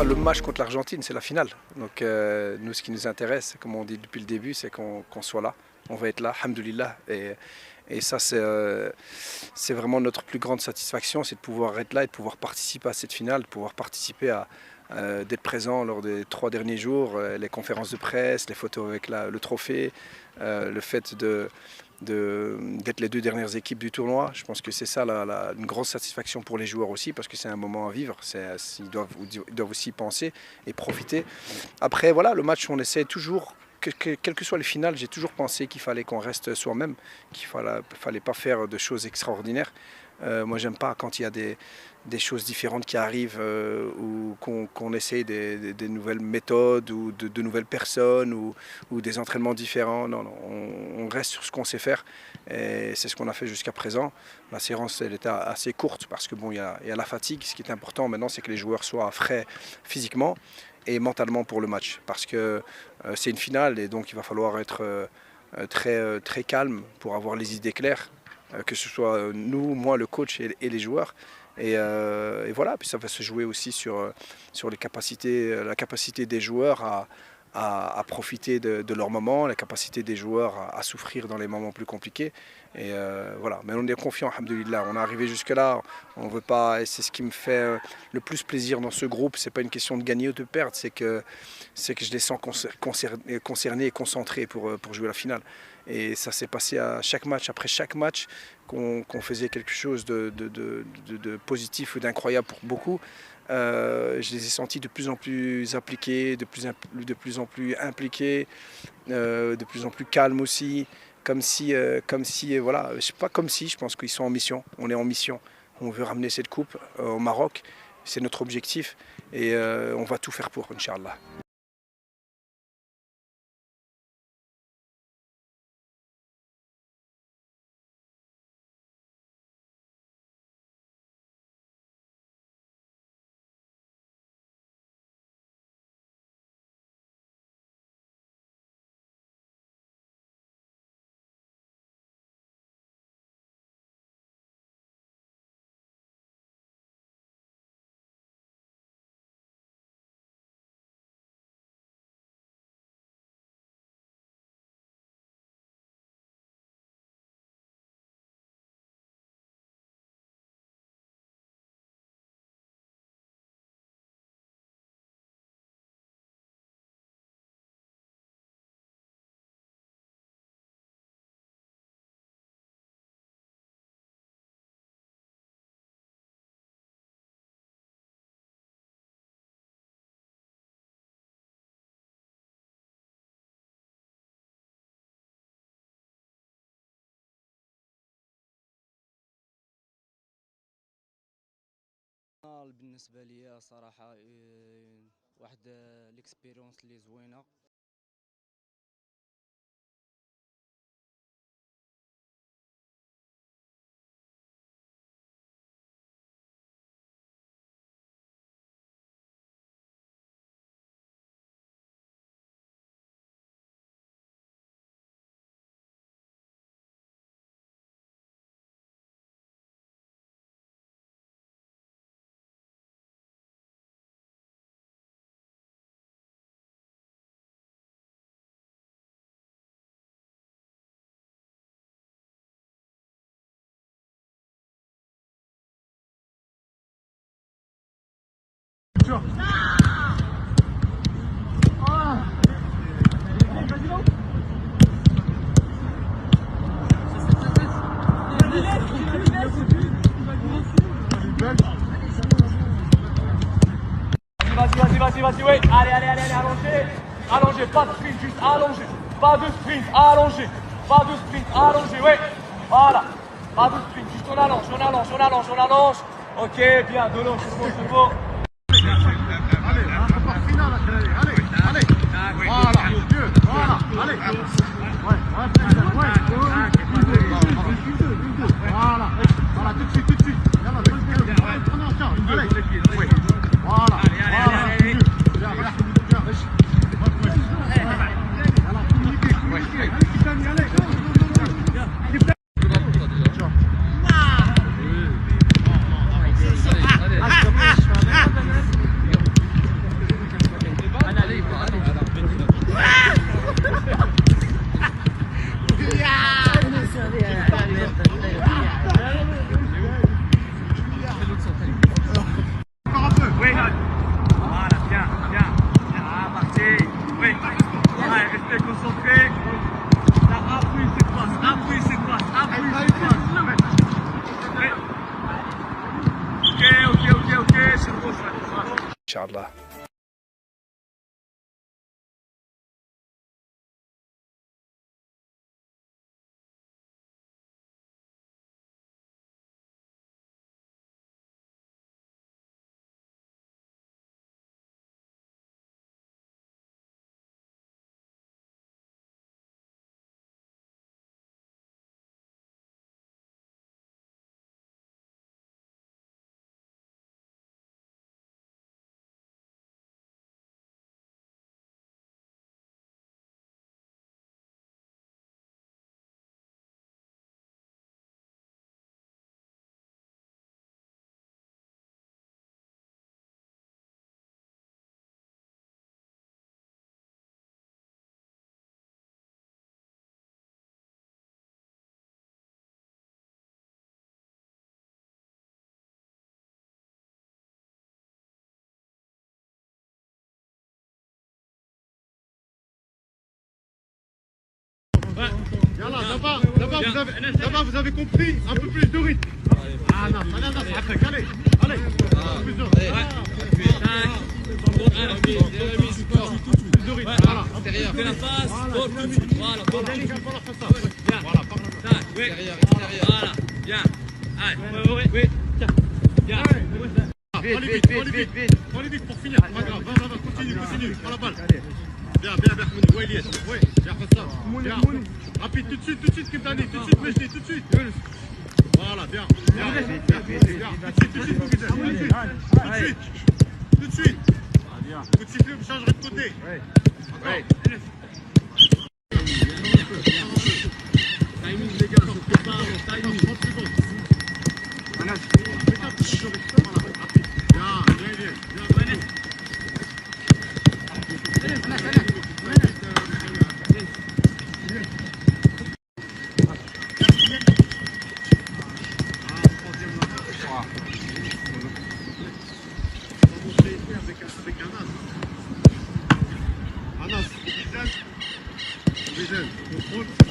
Le match contre l'Argentine, c'est la finale. Donc nous, ce qui nous intéresse, comme on dit depuis le début, c'est qu'on soit là. On va être là, alhamdoulilah. Et ça, c'est vraiment notre plus grande satisfaction, c'est de pouvoir être là et de pouvoir participer à cette finale, de pouvoir participer d'être présent lors des 3 derniers jours, les conférences de presse, les photos avec le trophée, le fait d'être les 2 dernières équipes du tournoi. Je pense que c'est ça une grosse satisfaction pour les joueurs aussi, parce que c'est un moment à vivre. Ils doivent aussi penser et profiter. Après, voilà, le match, on essaie toujours, quelles que soient les finales, j'ai toujours pensé qu'il fallait qu'on reste soi-même, qu'il ne fallait pas faire de choses extraordinaires. Moi, j'aime pas quand il y a des choses différentes qui arrivent ou qu'on essaie des nouvelles méthodes ou de nouvelles personnes ou des entraînements différents. Non, on reste sur ce qu'on sait faire et c'est ce qu'on a fait jusqu'à présent. La séance, elle était assez courte parce que bon, il y a la fatigue. Ce qui est important maintenant, c'est que les joueurs soient frais physiquement et mentalement pour le match, parce que c'est une finale et donc il va falloir être très calme pour avoir les idées claires, que ce soit nous, moi, le coach et les joueurs. Et voilà, puis ça va se jouer aussi sur la capacité des joueurs à profiter de leur moment, la capacité des joueurs à souffrir dans les moments plus compliqués. Et voilà, mais on est confiant, alhamdoulilah. On est arrivé jusque-là, on veut pas, et c'est ce qui me fait le plus plaisir dans ce groupe. C'est pas une question de gagner ou de perdre, c'est que je les sens concernés et concentrés pour jouer la finale. Et ça s'est passé à chaque match, après chaque match, qu'on faisait quelque chose de positif ou d'incroyable pour beaucoup. Je les ai sentis de plus en plus appliqués, de plus en plus impliqués, de plus en plus calmes aussi, comme si voilà, pas comme si, je pense qu'ils sont en mission, on est en mission, on veut ramener cette coupe au Maroc, c'est notre objectif et on va tout faire pour, Inch'Allah. بالنسبه لي صراحه واحد ليكسبيريونس اللي زوينه. Vas-y, ouais. Allez, allongez, pas de sprint, juste allongez. Pas de sprint, allongez. Pas de sprint, allongez, ouais. Voilà. Pas de sprint, juste on allonge. Ok, bien, de l'eau, c'est bon. Voilà, tout de suite. Allez, الله. Yallah, là-bas, vous avez compris, un peu plus de rythme. Ah non, allez, allez, allez, plus de rythme. Voilà, Derrière. Fais la passe. Voilà, voilà. voilà, Derrière, extérieur. Voilà, bien. Allez, oui. Tiens. Bien. Allez vite pour finir, pas grave, va, continue, prends la balle. Bien, Ahmed, ouais, Elias, ouais, bien, fais ça. Bien, rapide, tout de suite, Kibdani, tout de suite, Mejdi, tout de suite. Voilà, bien, tout de suite. Coup de sifflet, vous changerez de côté. Timing, les gars, sortez pas, timing. 30 secondes. Voilà, rapide. Bien, Elias, bien. Avec Anas. Anas, contrôle.